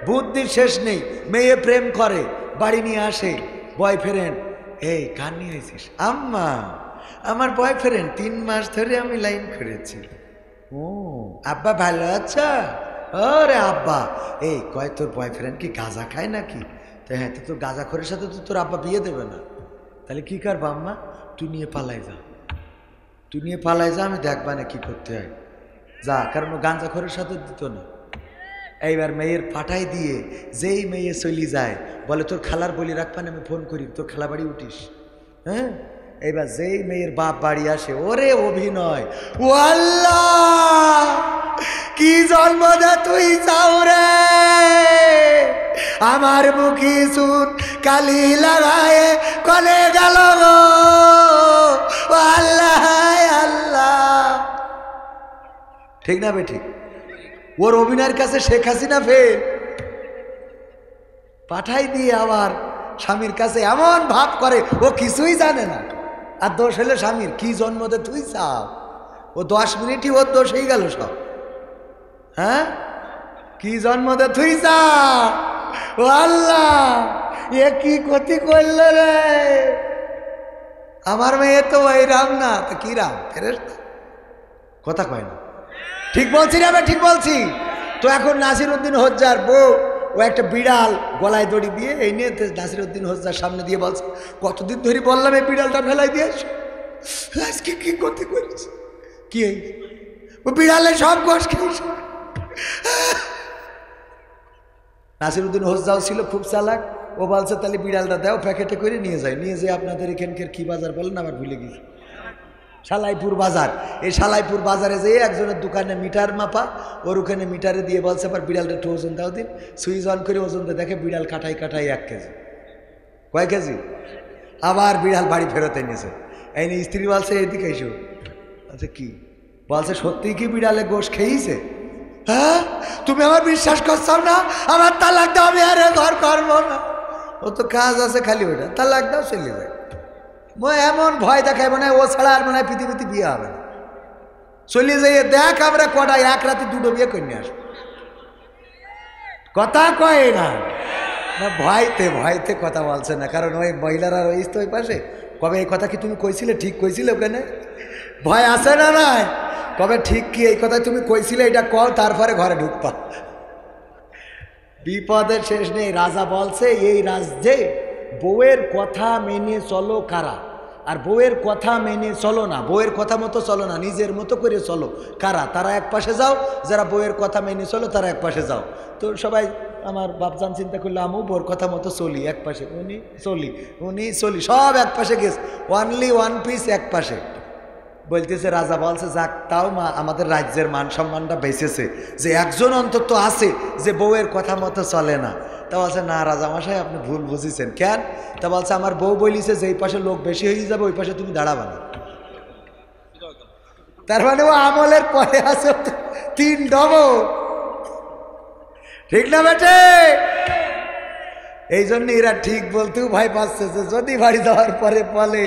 বুদ্ধি শেষ নেই। মেয়ে প্রেম করে, বাড়ি নিয়ে আসে বয়ফ্রেন্ড, এই কার নিয়ে আইছিস? আম্মা আমার বয়ফ্রেন্ড, 3 মাস ধরে আমি লাইন করেছি। ও আব্বা ভালো আছো? ওরে আব্বা, এই কয় তোর বয়ফ্রেন্ড কি গাঁজা খায় নাকি? তো হ্যাঁ, তো তোর গাঁজাখোরের সাথে তো তোর আব্বা বিয়ে দেবে না। তাহলে কি করবা আম্মা? তুই নিয়ে পালাই যা, তুই নিয়ে পালাই যা, আমি দেখবা না কি করতে হয়, যা। কারণ ও গাঁজাখোরের সাথে দিত না। এইবার মেয়ের পাঠাই দিয়ে যেই মেয়ে চলি যায়, বলে তোর খালার বলি রাখবান, আমি ফোন করি, তোর খালা বাড়ি উঠিস। হ্যাঁ, এইবার যেই মেয়ের বাপ বাড়ি আসে, ওরে অভিনয়, ও আল্লাহ কি জন্ম দে তুই চাও রে, আমার মুখি সুন কালি লাগায়ে কলে গেল গো, ও আল্লাহ আল্লাহ। ঠিক না বে ঠিক? ওর অভিনয়ের কাছে শেখ হাসিনা ফেল। পাঠাই দিয়ে আবার স্বামীর কাছে এমন ভাব করে ও কিছুই জানে না। আর দোষ হলে স্বামীর, কি জন্ম দে তুই চাও। ও 10 মিনিটই ওর দোষ হয়ে গেল সব। হ্যাঁ, কি জন্ম দে তুই চাও, ও আল্লাহ এ কি ক্ষতি করল রে। আমার মেয়ে তো ওই রাম না, তো কি রাম? ফেরেশতা। কথা কয় না। ঠিক বলছি না? আমি ঠিক বলছি তো। এখন নাসিরউদ্দিন হোজ্জার বউ, ও একটা বিড়াল গলায় দড়ি দিয়ে এই নিয়ে নাসিরউদ্দিন হোজ্জার সামনে দিয়ে বলছে, কতদিন ধরে বললাম এই বিড়ালটা ফেলাই দিয়েছ, আজকে কি করতে করেছে? কি ও বিড়ালে সব গোশ খেয়েছে। নাসিরউদ্দিন হোজ্জাও ছিল খুব চালাক। ও বলছে তাহলে বিড়ালটা দাও, প্যাকেটে করে নিয়ে যায়। নিয়ে যেয়ে আপনাদের এখানকার কি বাজার বলেন আমার ভুলে গেছি, সালাইপুর বাজার। এই সালাইপুর বাজারে যেয়ে একজনের দোকানে মিটার মাপা, ওর ওখানে মিটারে দিয়ে বলছে আবার বিড়ালটা একটু ওজন দাও দিন। সুইচ অন করে ওজন দিয়ে দেখে বিড়াল কাটাই 1 কেজি। কয় কেজি? আবার বিড়াল বাড়ি ফেরত এনেছে। এই নিয়ে স্ত্রী বলছে এদিকে এসো। আচ্ছা কি বলছে, সত্যিই কি বিড়ালে গোশ খেয়েছে? হ্যাঁ, তুমি আমার বিশ্বাস করছো না? আমার তালাক দাও, আমি আরে ঘর করবো না। ও তো কাজ আছে খালি ওইটা, তালাক দাও, চলে যায়। এমন ভয় দেখায় মনে হয় ও ছাড়া আর মনে হয় পৃথিবীতে বিয়ে হবে না। চলে যাইয়ে দেখ আমরা কটায় 1 রাতে 2টো বিয়ে করে নিয়ে আসবো। কথা কয় না, ভয়তে ভয়তে কথা বলছে না। কারণ ওই মহিলারা রয়েছে তো ওই পাশে, কবে এই কথা কি তুমি কইছিলে, ঠিক কইছিলে ওখানে? ভয় আছে না নাই? কবে ঠিক কি এই কথা তুমি কইছিলে, এটা কও, তারপরে ঘরে ঢুকবা। বিপদের শেষ নেই। রাজা বলছে এই রাজ্যে বউয়ের কথা মেনে চলো কারা, আর বউয়ের কথা মেনে চলো না, বউয়ের কথা মতো চলো না, নিজের মতো করে চলো কারা, তারা এক পাশে যাও। যারা বউয়ের কথা মেনে চলো তারা এক পাশে যাও। তো সবাই আমার বাপজান চিন্তা করলো আমু বউর কথা মতো চলি, এক পাশে উনি চলি, উনি চলি, সব এক পাশে গেছে, অনলি ওয়ান পিস এক পাশে। বলতেছে রাজা বলছে যাক, তাও মা আমাদের রাজ্যের মান সম্মানটা বেঁচেছে যে একজন অন্তত আছে যে বউয়ের কথা মতো চলে না। তা বলছে না রাজামশাই আপনি ভুল বুঝেছেন। কেন? তা বলছে আমার বউ বলিছে যে এই পাশে লোক বেশি হয়ে যাবে ওই পাশে তুমি দাঁড়াবা না। তার মানে ও আমলের পরে আছে 3 ডবল। ঠিক না বেটে? এই জন্য এরা ঠিক বলতেও ভয় পাচ্ছে যে যদি বাড়ি যাওয়ার পরে বলে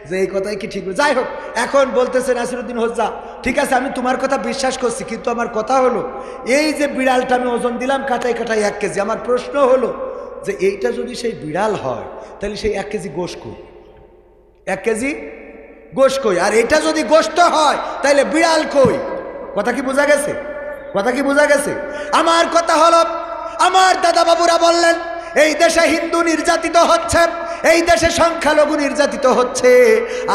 যে এই কথাই কি ঠিক। যাই হোক, এখন বলতেছে নাসিরউদ্দিন হোজ্জা ঠিক আছে আমি তোমার কথা বিশ্বাস করছি, কিন্তু আমার কথা হলো এই যে বিড়ালটা আমি ওজন দিলাম কাটাই কাটাই 1 কেজি, আমার প্রশ্ন হলো যে এইটা যদি সেই বিড়াল হয় তাহলে সেই 1 কেজি গোশ কই? 1 কেজি গোশ কই? আর এটা যদি গোশত হয় তাহলে বিড়াল কই? কথা কি বোঝা গেছে? কথা কি বোঝা গেছে? আমার কথা হলো, আমার দাদা বাবুরা বললেন এই দেশে হিন্দু নির্যাতিত হচ্ছে, এই দেশে সংখ্যালঘু নির্যাতিত হচ্ছে।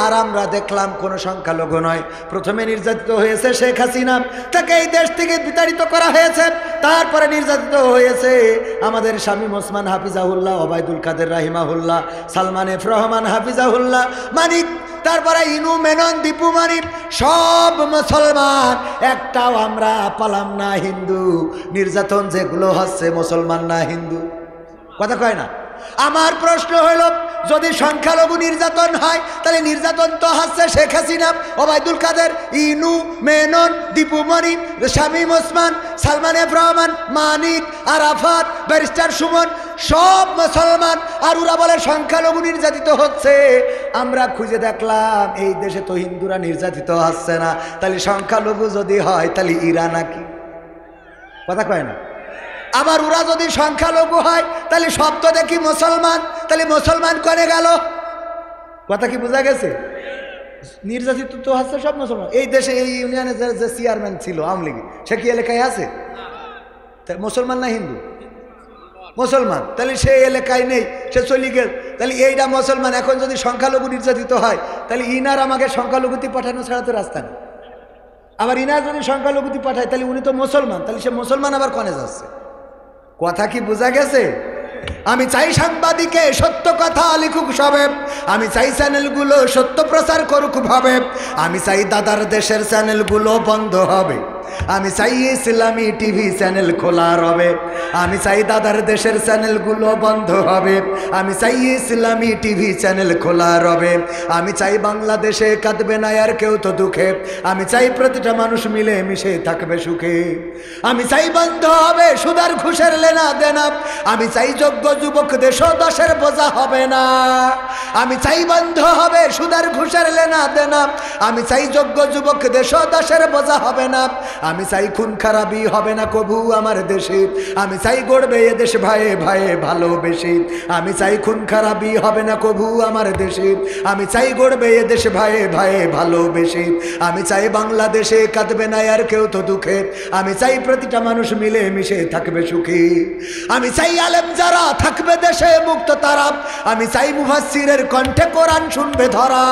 আর আমরা দেখলাম কোনো সংখ্যালঘু নয়, প্রথমে নির্যাতিত হয়েছে শেখ হাসিনা, তাকে এই দেশ থেকে বিতাড়িত করা হয়েছে। তারপরে নির্যাতিত হয়েছে আমাদের শামীম ওসমান হাফিজাহুল্লাহ, ওবায়দুল কাদের রাহিমাহুল্লাহ, সালমান এফ রহমান হাফিজাহুল্লাহ, মানিক, তারপরে ইনু মেনন, দীপু মানিক, সব মুসলমান, একটাও আমরা পালাম না হিন্দু। নির্যাতন যেগুলো হচ্ছে মুসলমান না হিন্দু। কথা কয় না? আমার প্রশ্ন হইল যদি সংখ্যালঘু নির্যাতন হয় তাহলে নির্যাতন তো হচ্ছে শেখ হাসিনা, ওবায়দুল কাদের, ইনু মেনন, দীপু মনির, শামীম ওসমান, সালমান এফ রহমান, মানিক, আরাফাত, ব্যারিস্টার সুমন, সব মুসলমান। আর ওরা বলে সংখ্যালঘু নির্যাতিত হচ্ছে। আমরা খুঁজে দেখলাম এই দেশে তো হিন্দুরা নির্যাতিত হচ্ছে না, তাহলে সংখ্যালঘু যদি হয় তাহলে ইরা নাকি? কথা কয় না? আবার ওরা যদি সংখ্যালঘু হয় তাহলে সব তো দেখি মুসলমান, তাহলে মুসলমান করে গেল। কথা কি বোঝা গেছে? নির্যাতিত তো হচ্ছে সব মুসলমান। এই দেশে এই ইউনিয়নে যে চেয়ারম্যান ছিল আওয়ামী লীগ, সে কি এলাকায় আছে? মুসলমান না হিন্দু? মুসলমান। তাহলে সে এলাকায় নেই, সে চলে গেল। তাহলে এইটা মুসলমান। এখন যদি সংখ্যালঘু নির্যাতিত হয় তাহলে ইনার আমাকে সংখ্যালঘুতি পাঠানো ছাড়া তো রাস্তা নেই। আবার ইনার যদি সংখ্যালঘুতি পাঠায় তাহলে উনি তো মুসলমান, তাহলে সে মুসলমান আবার কনে যাচ্ছে? কথা কি বোঝা গেছে? আমি চাই সাংবাদিকে সত্য কথা লিখুক সবে, আমি চাই চ্যানেলগুলো সত্য প্রচার করুক ভাবে, আমি চাই দাদার দেশের চ্যানেলগুলো বন্ধ হবে, আমি চাই ইসলামী টিভি চ্যানেল খোলা রবে, আমি চাই দাদার দেশের চ্যানেলগুলো বন্ধ হবে, আমি চাই ইসলামী টিভি চ্যানেল খোলা রবে, আমি চাই বাংলাদেশে কাঁদবে না আর কেউ তো দুঃখে, আমি চাই প্রতিটা মানুষ মিলে মিশে থাকবে সুখে, আমি চাই বন্ধ হবে সুদার ঘুষের লেনা দেনা, আমি চাই যোগ্য যুবক দেশ দশের বোঝা হবে না, আমি চাই বন্ধ হবে সুদার ঘুষের লেনা দেনা, আমি চাই যোগ্য যুবক দেশ দশের বোঝা হবে না, আমি চাই খুন খারাপি হবে না কবু আমার দেশে, আমি চাই গড়বে এ দেশ ভাইয়ে ভাইয়ে ভালোবেসে, আমি চাই খুন খারাপি হবে না কবু আমার দেশে, আমি চাই গড়বে এ দেশ ভাইয়ে ভাইয়ে ভালোবেসে, আমি চাই বাংলাদেশে কাঁদবে না আর কেউ তো দুঃখে, আমি চাই প্রতিটা মানুষ মিলে মিশে থাকবে সুখী, আমি চাই আলেম যারা থাকবে দেশে মুক্ত তারা, আমি চাই মুফাসসিরের কণ্ঠে কোরআন শুনবে ধরা,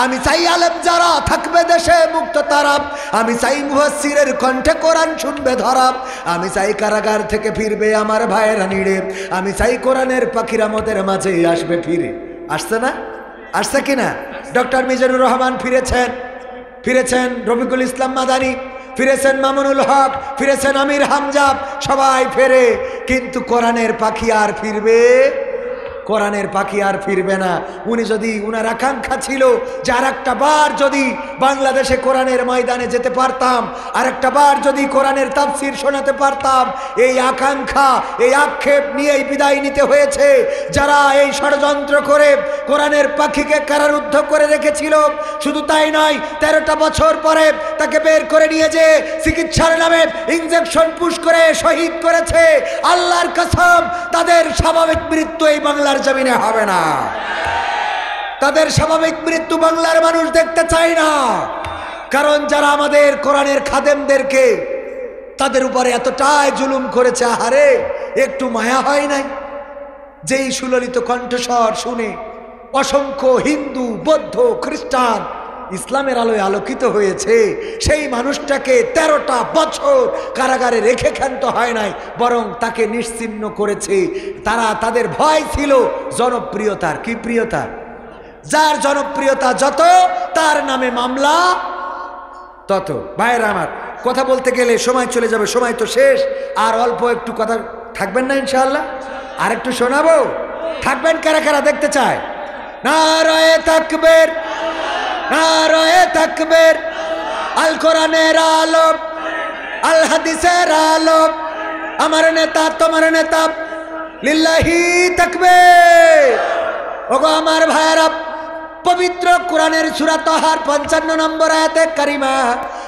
আমি চাই আলেম যারা থাকবে দেশে মুক্ত তারা, আমি চাই মুফাসসিরের কণ্ঠে কোরআন শুনবে ধরা, আমি চাই কারাগার থেকে ফিরবে আমার ভাইয়েরা নিড়ে, আমি চাই কোরআনের পাখিরা আমাদের মাঝে আসবে ফিরে। আসছে না? আসছে কিনা? ডক্টর মিজানুর রহমান ফিরেছেন রফিকুল ইসলাম মাদানী ফিরেছেন, মামুনুল হক ফিরেছেন, আমির হামজা, সবাই ফেরে, কিন্তু কোরআনের পাখি আর ফিরবে? কোরআনের পাখি আর ফিরবে না। উনি যদি, উনার আকাঙ্ক্ষা ছিল যে আর একটা বার যদি বাংলাদেশে কোরআনের ময়দানে যেতে পারতাম, আর একটা বার যদি কোরআনের তাফসীর শোনাতে পারতাম, এই আকাঙ্ক্ষা এই আক্ষেপ নিয়েই বিদায় নিতে হয়েছে। যারা এই ষড়যন্ত্র করে কোরআনের পাখিকে কারারুদ্ধ করে রেখেছিল, শুধু তাই নয়, 13টা বছর পরে তাকে বের করে নিয়ে যে চিকিৎসার নামে ইনজেকশন পুশ করে শহীদ করেছে, আল্লাহর কসম তাদের স্বাভাবিক মৃত্যু এই বাংলার জমিনে হবে না। তাদের স্বাভাবিক মৃত্যু বাংলার মানুষ দেখতে চায় না। কারণ যারা আমাদের কোরআনের খাদেমদেরকে তাদের উপরে এতটাই জুলুম করেছে, আহারে একটু মায়া হয় নাই? যেই সুললিত কণ্ঠস্বর শুনে অসংখ্য হিন্দু, বৌদ্ধ, খ্রিস্টান ইসলামের আলোয় আলোকিত হয়েছে, সেই মানুষটাকে 13টা বছর কারাগারে রেখে ক্ষান্ত হয় নাই, বরং তাকে নিশ্চিহ্ন করেছে। তাদের ভয় ছিল জনপ্রিয়তার। কি প্রিয়তার? যার জনপ্রিয়তা যত, তার নামে মামলা তত। ভাইয়েরা আমার, কথা বলতে গেলে সময় চলে যাবে, সময় তো শেষ। আর অল্প একটু কথা থাকবেন না ইনশাআল্লাহ? আর একটু শোনাবো? থাকবেন কারা কারা দেখতে চায়? নারায়ে তাকবীর, নারায়ে তাকবীর, আল কোরআনের আলো, আল হাদিসের আলো, আমার নেতা তোমার নেতা, লিল্লাহি তাকবীর। ওগো আমার ভাইয়েরা, পবিত্র কোরআনের সূরা তাহার 55 নম্বর আয়াতে কারিমা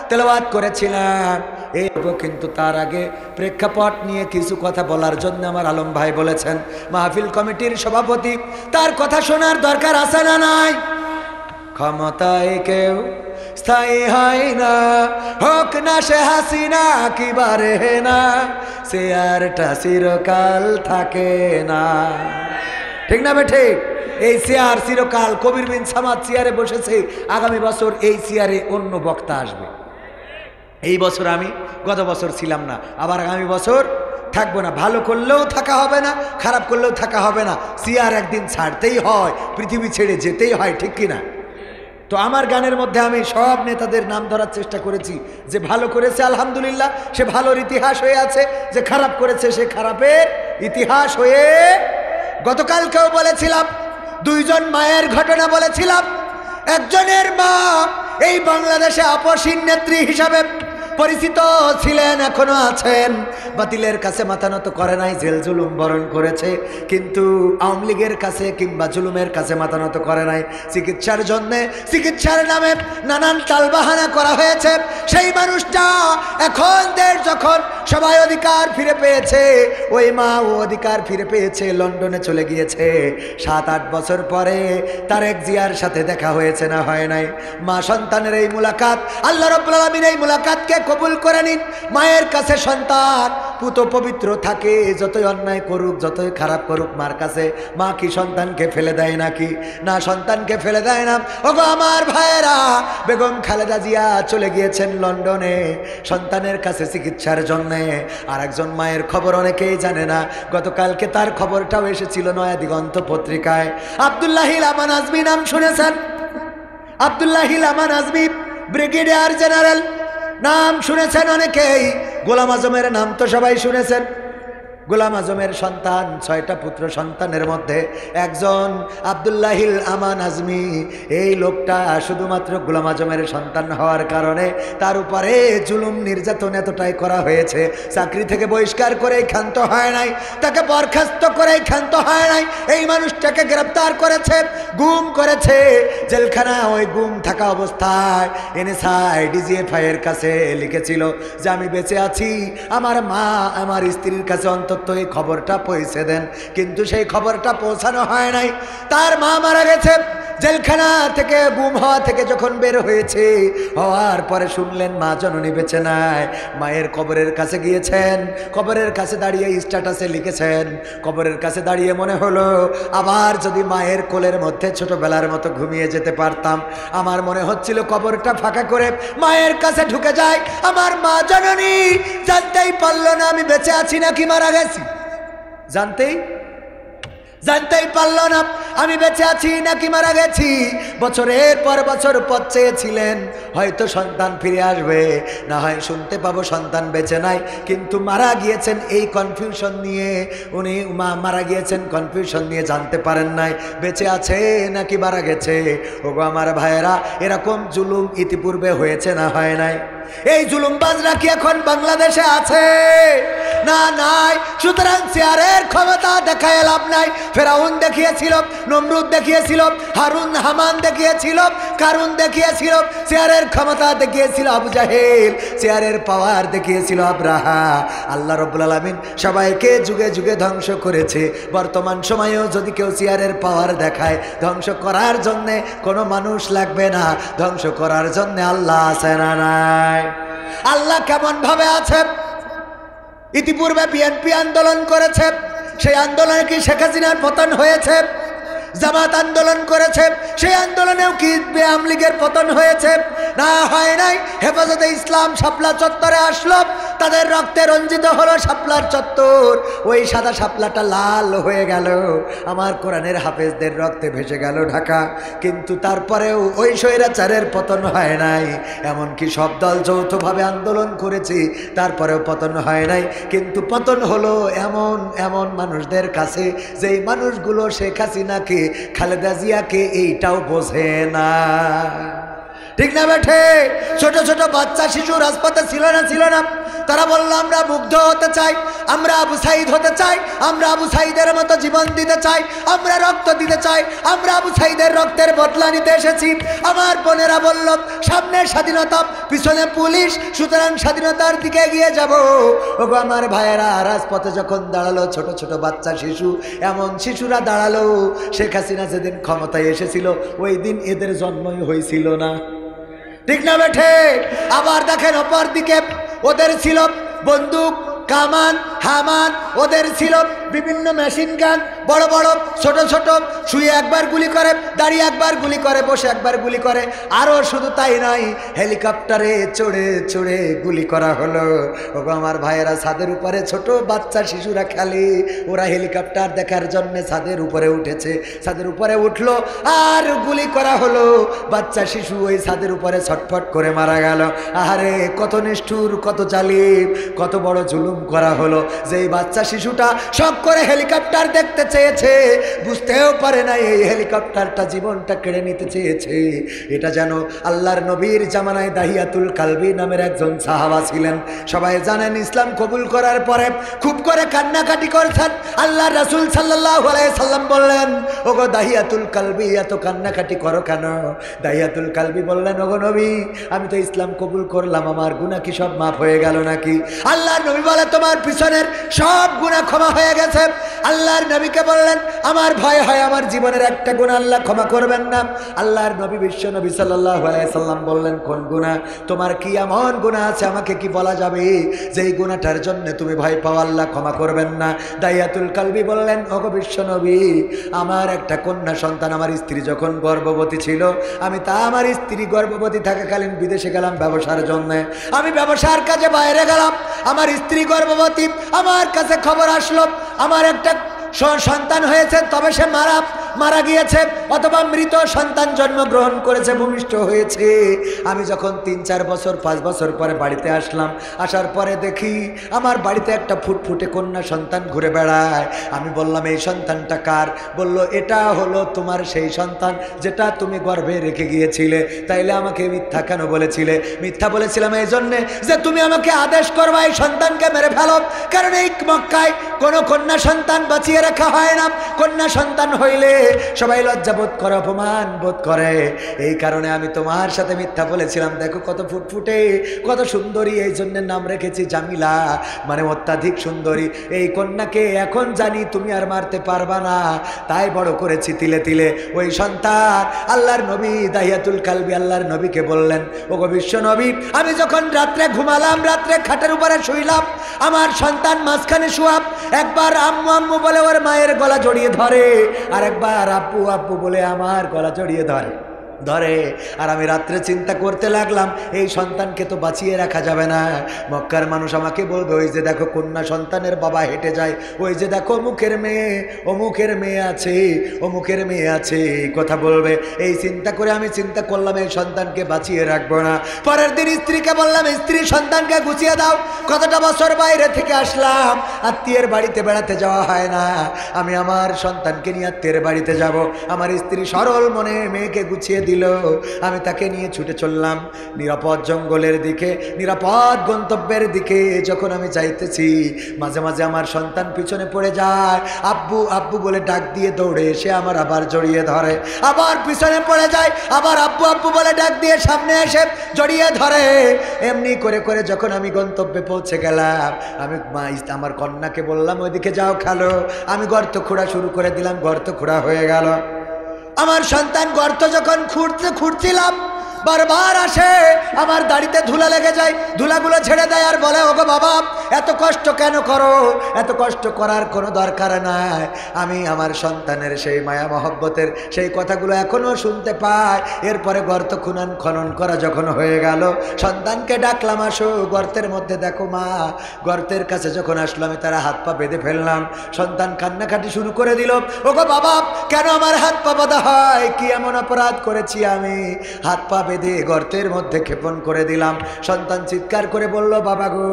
তেলাওয়াত করেছিলাম। কিন্তু তার আগে প্রেক্ষাপট নিয়ে কিছু কথা বলার জন্য আমার আলম ভাই বলেছেন, মাহফিল কমিটির সভাপতি, তার কথা শোনার দরকার আছে না নাই? ক্ষমতায় কেউ স্থায়ী হয় না, হোক না সে হাসিনা কি বারে না, চেয়ারটা চিরকাল থাকে না। ঠিক না বেঠে? এই চেয়ার চিরকাল। কবির বিন সামাদ চেয়ারে বসেছে, আগামী বছর এই চেয়ারে অন্য বক্তা আসবে। এই বছর আমি গত বছর ছিলাম না, আবার আগামী বছর থাকবো না। ভালো করলেও থাকা হবে না, খারাপ করলেও থাকা হবে না। চেয়ার একদিন ছাড়তেই হয়, পৃথিবী ছেড়ে যেতেই হয়, ঠিক কিনা? তো আমার গানের মধ্যে আমি সব নেতাদের নাম ধরার চেষ্টা করেছি। যে ভালো করেছে আলহামদুলিল্লাহ, সে ভালোর ইতিহাস হয়ে আছে, যে খারাপ করেছে সে খারাপের ইতিহাস হয়ে। গতকালকেও বলেছিলাম, 2 জন মায়ের ঘটনা বলেছিলাম। একজনের মা এই বাংলাদেশে আপসীন নেত্রী হিসাবে পরিচিত ছিলেন, এখনো আছেন। বাতিলের কাছে মাথা নত করে নাই, জেল জুলুম বরণ করেছে, কিন্তু আওয়ামী লীগের কাছে কিংবা জুলুমের কাছে মাথা নত করে নাই। চিকিৎসার জন্যে, চিকিৎসার নামে নানান টালবাহানা করা হয়েছে। সেই মানুষটা এখন দেশ যখন সবাই অধিকার ফিরে পেয়েছে, ওই মা ও অধিকার ফিরে পেয়েছে, লন্ডনে চলে গিয়েছে। 7-8 বছর পরে তারেক জিয়ার সাথে দেখা হয়েছে না হয় নাই? মা সন্তানের এই মুলাকাত, আল্লাহ রাব্বুল আলামিন এই মুলাকাতকে কবুল করে নিন। মায়ের কাছে সন্তান পুত পবিত্র থাকে, যতই অন্যায় করুক, যতই খারাপ করুক, মার কাছে মা কি সন্তানকে ফেলে দেয় নাকি? না, সন্তানকে ফেলে দেয় না। ওগো আমার ভাইয়েরা, বেগম খালেদা জিয়া চলে গিয়েছেন লন্ডনে সন্তানের কাছে চিকিৎসার জন্য। আর একজন মায়ের খবর অনেকেই জানে না, গতকালকে তার খবরটাও এসেছিল নয়া দিগন্ত পত্রিকায়। আব্দুল্লাহিল আমান আজমি নাম শুনেছেন? আব্দুল্লাহিল আমান আজমি ব্রিগেডিয়ার জেনারেল নাম শুনেছেন অনেকেই। গোলাম আজমের নাম তো সবাই শুনেছেন। গোলাম আজমের সন্তান, 6টা পুত্র সন্তানের মধ্যে একজন আব্দুল্লাহিল আমান আজমি। এই লোকটা শুধুমাত্র গোলাম আজমের সন্তান হওয়ার কারণে তার উপরে জুলুম নির্যাতন এতটাই করা হয়েছে, চাকরি থেকে বহিষ্কার করেই ক্ষান্ত হয় নাই, তাকে বরখাস্ত করেই ক্ষান্ত হয় নাই। এই মানুষটাকে গ্রেপ্তার করেছে, গুম করেছে জেলখানা। ওই গুম থাকা অবস্থায় এনএসআই ডিজিএফআই এর কাছে লিখেছিল যে আমি বেঁচে আছি, আমার মা আমার স্ত্রীর কাছে অন্তত এই খবরটা পৌঁছে দেন। কিন্তু সেই খবরটা পৌঁছানো হয় নাই। তার মা মারা গেছে। জেলখানা থেকে গুম হওয়া থেকে যখন বের হয়েছে, হওয়ার পরে শুনলেন মা জননী বেঁচে নাই। মায়ের কবরের কাছে গিয়েছেন, কবরের কাছে দাঁড়িয়ে স্ট্যাটাসে লিখেছেন, কবরের কাছে দাঁড়িয়ে মনে হলো আবার যদি মায়ের কোলের মধ্যে ছোটবেলার মতো ঘুমিয়ে যেতে পারতাম। আমার মনে হচ্ছিল কবরটা ফাঁকা করে মায়ের কাছে ঢুকে যায়। আমার মা জননী জানতেই পারলো না আমি বেঁচে আছি নাকি মারা গেছি। জানতেই পারল না আমি বেঁচে আছি নাকি মারা গেছি। বছরের পর বছর পথ চেয়েছিলেন, হয়তো সন্তান ফিরে আসবে, না হয় শুনতে পাবো সন্তান বেঁচে নাই। কিন্তু মারা গিয়েছেন এই কনফিউশন নিয়ে, উনি মারা গিয়েছেন কনফিউশন নিয়ে, জানতে পারেন নাই বেঁচে আছে নাকি মারা গেছে। ওগো আমার ভাইয়েরা, এরকম জুলুম ইতিপূর্বে হয়েছে না হয় নাই? এই জুলুমবাজরা কি এখন বাংলাদেশে আছে? না, নাই। সুতরাং চেয়ারের ক্ষমতা দেখায় লাভ নাই। ফেরাউন দেখিয়েছিল, নমরুদ দেখিয়েছিল, হামান দেখিয়েছিল, কারুন দেখিয়েছিল, চেয়ারের ক্ষমতা দেখিয়েছিল আবু জাহেল, চেয়ারের পাওয়ার দেখিয়েছিল আব্রাহা। আল্লাহ রাব্বুল আলামিন সবাইকে যুগে যুগে ধ্বংস করেছে। বর্তমান সময়েও যদি কেউ চেয়ারের পাওয়ার দেখায়, ধ্বংস করার জন্যে কোনো মানুষ লাগবে না, ধ্বংস করার জন্যে আল্লাহ আছে না নাই? আল্লাহ কেমন ভাবে আছে? ইতিপূর্বে বিএনপি আন্দোলন করেছে, সেই আন্দোলনে কি শেখ হাসিনার পতন হয়েছে? জামাত আন্দোলন করেছে, সেই আন্দোলনেও কি আওয়ামী লীগের পতন হয়েছে? না, হয় নাই। হেফাজতে ইসলাম শাপলা চত্বরে আসলো, তাদের রক্তে রঞ্জিত হলো শাপলার চত্বর, ওই সাদা শাপলাটা লাল হয়ে গেল, আমার কোরআনের হাফেজদের রক্তে ভেসে গেল ঢাকা। কিন্তু তারপরেও ওই স্বৈরাচারের পতন হয় নাই। এমনকি সব দল যৌথভাবে আন্দোলন করেছি, তারপরেও পতন হয় নাই। কিন্তু পতন হলো এমন এমন মানুষদের কাছে, যেই মানুষগুলো শেখ হাসিনাকে, খালেদা জিয়াকে এইটাও বোঝে না। ঠিক না বেঠে? ছোট ছোট বাচ্চা শিশু রাজপথে ছিল না? তারা বলল আমরা মুগ্ধ হতে চাই, আমরা আবু সাইদ হতে চাই, আমরা আবু সাইদের মতো জীবন দিতে চাই, আমরা রক্ত দিতে চাই, আমরা আবু সাইদের রক্তের বদলা নিতে এসেছি। আমার বোনেরা বলল সামনে স্বাধীনতা, পিছনে পুলিশ, সুতরাং স্বাধীনতার দিকে এগিয়ে যাব। ওগো আমার ভাইয়েরা, রাজপথে যখন দাঁড়ালো ছোট ছোট বাচ্চা শিশু, এমন শিশুরা দাঁড়ালো, শেখ হাসিনা যেদিন ক্ষমতায় এসেছিল ওই দিন এদের জন্মই হয়েছিল না। ঠিক না বেঠে? আবার দেখেন অপর দিকে ওদের ছিল বন্দুক, কামান, হামান, ওদের ছিল বিভিন্ন মেশিন গান, বড় বড়, ছোট ছোট, শুয়ে একবার গুলি করে, দাঁড়িয়ে একবার গুলি করে, বসে একবার গুলি করে। আরও শুধু তাই নয়, হেলিকপ্টারে চড়ে চড়ে গুলি করা হলো। ওগো আমার ভাইয়েরা, ছাদের উপরে ছোট বাচ্চা শিশুরা খেলে, ওরা হেলিকপ্টার দেখার জন্য ছাদের উপরে উঠেছে, ছাদের উপরে উঠলো আর গুলি করা হলো। বাচ্চা শিশু ওই ছাদের উপরে ছটফট করে মারা গেল। আহারে, কত নিষ্ঠুর, কত জালিম, কত বড় জুলুম করা হলো। যে এই বাচ্চা শিশুটা শখ করে হেলিকপ্টার দেখতে চেয়েছে, বুঝতেও পারে না এই হেলিকপ্টারটা জীবনটা কেড়ে নিতে চেয়েছে। এটা যেন আল্লাহর নবীর জামানায় দাহিয়াতুল কালবি নামের একজন সাহাবা ছিলেন। সবাই জানেন ইসলাম কবুল করার পরে খুব করে কান্নাকাটি করছেন। আল্লাহর রাসূল সাল্লাল্লাহু আলাইহি সাল্লাম বললেন, ওগো দাহিয়াতুল কালবি এত কান্নাকাটি করো কেন? দাহিয়াতুল কালবি বললেন, ওগো নবী আমি তো ইসলাম কবুল করলাম, আমার গুনাহ কি সব মাফ হয়ে গেল নাকি? আল্লাহর নবী বলে, তোমার পিছনের সব গুনাহ ক্ষমা হয়ে গেছে। আল্লাহর নবীকে বললেন, আমার ভয় হয় আমার জীবনের একটা গুনাহ আল্লাহ ক্ষমা করবেন না। আল্লাহর নবী বিশ্ব নবী সাল্লাল্লাহু আলাইহি সাল্লাম বললেন, কোন গুনাহ? তোমার কি এমন গুনাহ আছে আমাকে কি বলা যাবে যেই গুনাহটার জন্য তুমি ভয় পাও আল্লাহ ক্ষমা করবেন না? দাহিয়াতুল কালবি বললেন, ওগো বিশ্ব নবী আমার একটা কন্যা সন্তান, আমার স্ত্রী যখন গর্ভবতী ছিল, আমি আমার স্ত্রী গর্ভবতী থাকাকালীন বিদেশে গেলাম ব্যবসার জন্য। আমি ব্যবসার কাজে বাইরে গেলাম, আমার স্ত্রী গর্ভবতী, আমার কাছে খবর আসলো আমার একটা সন্তান হয়েছে, তবে সে মারা গিয়েছে অথবা মৃত সন্তান জন্মগ্রহণ করেছে, ভূমিষ্ঠ হয়েছে। আমি যখন 3-4 বছর 5 বছর পরে বাড়িতে আসলাম, আসার পরে দেখি আমার বাড়িতে একটা ফুটফুটে কন্যা সন্তান ঘুরে বেড়ায়। আমি বললাম, এই সন্তানটা কার? বলল, এটা হলো তোমার সেই সন্তান যেটা তুমি গর্ভে রেখে গিয়েছিলে। তাইলে আমাকে মিথ্যা কেন বলেছিলে? মিথ্যা বলেছিলাম এই জন্যে যে তুমি আমাকে আদেশ করবা এই সন্তানকে মেরে ফেলো, কারণ এই মক্কায় কোনো কন্যা সন্তান বাঁচিয়ে রাখা হয় না। কন্যা সন্তান হইলে সবাই লজ্জা বোধ করে, অপমান বোধ করে। এই কারণে আমি তোমার সাথে মিথ্যা বলেছিলাম। দেখো কত ফুটফুটে, কত সুন্দরী, এই জন্য নাম রেখেছি জামিলা, মানে অত্যাধিক সুন্দরী। এই কন্যাকে এখন জানি তুমি আর মারতে পারবা না, তাই বড় করেছি তিলে তিলে। ওই সন্তান আল্লাহর নবী দাহিয়াতুল কালবি আল্লাহর নবীকে বললেন, ওগো বিশ্ব নবী আমি যখন রাত্রে ঘুমালাম, রাত্রে খাটের উপরে শুইলাম, আমার সন্তান মাঝখানে শুয়া একবার আম্মু আম্মু বলে ওর মায়ের গলা জড়িয়ে ধরে, আর একবার আব্বু আব্বু বলে আমার গলা জড়িয়ে ধরে। আর আমি রাত্রে চিন্তা করতে লাগলাম, এই সন্তানকে তো বাঁচিয়ে রাখা যাবে না। মক্কার মানুষ আমাকে বলবে, ওই যে দেখো কন্যা সন্তানের বাবা হেঁটে যায়, ওই যে দেখো অমুকের মেয়ে, অমুকের মেয়ে আছে, অমুকের মেয়ে আছে, এই কথা বলবে। এই চিন্তা করে আমি চিন্তা করলাম এই সন্তানকে বাঁচিয়ে রাখবো না। পরের দিন স্ত্রীকে বললাম, স্ত্রী সন্তানকে গুছিয়ে দাও। কতটা বছর বাইরে থেকে আসলাম, আত্মীয়ের বাড়িতে বেড়াতে যাওয়া হয় না, আমি আমার সন্তানকে নিয়ে আত্মীয়ের বাড়িতে যাব। আমার স্ত্রী সরল মনে মেয়েকে গুছিয়ে দিল। আমি তাকে নিয়ে ছুটে চললাম নিরাপদ জঙ্গলের দিকে, নিরাপদ গন্তব্যের দিকে। যখন আমি যাইতেছি, মাঝে মাঝে আমার সন্তান পিছনে পড়ে যায়, আব্বু আব্বু বলে ডাক দিয়ে দৌড়ে এসে আমার আবার জড়িয়ে ধরে, আবার পিছনে পড়ে যায়, আবার আব্বু আব্বু বলে ডাক দিয়ে সামনে এসে জড়িয়ে ধরে। এমনি করে করে যখন আমি গন্তব্যে পৌঁছে গেলাম, আমি আমার কন্যাকে বললাম, ওইদিকে যাও খালো। আমি গর্ত খোঁড়া শুরু করে দিলাম, গর্ত খোঁড়া হয়ে গেল। আমার সন্তান গর্ত যখন খুঁড়ছিলাম, বারবার আসে, আমার দাড়িতে ধুলা লেগে যায়, ধুলাগুলো ছেড়ে দেয় আর বলে, ওগো বাবা এত কষ্ট কেন করো? এত কষ্ট করার কোনো দরকার নাই। আমি আমার সন্তানের সেই মায়া মহব্বতের সেই কথাগুলো এখনো শুনতে পাই। এরপরে গর্ত খনন করা যখন হয়ে গেল, সন্তানকে ডাকলাম, আসো গর্তের মধ্যে দেখো মা। গর্তের কাছে যখন আসলো, আমি তারা হাত পা বেঁধে ফেললাম। সন্তান কান্নাকাটি শুরু করে দিল, ওগো বাবা কেন আমার হাত পা বাঁধা হয়? কি এমন অপরাধ করেছি আমি? হাত পা বেঁধে গর্তের মধ্যে ক্ষেপণ করে দিলাম। সন্তান চিৎকার করে বলল, বাবা গো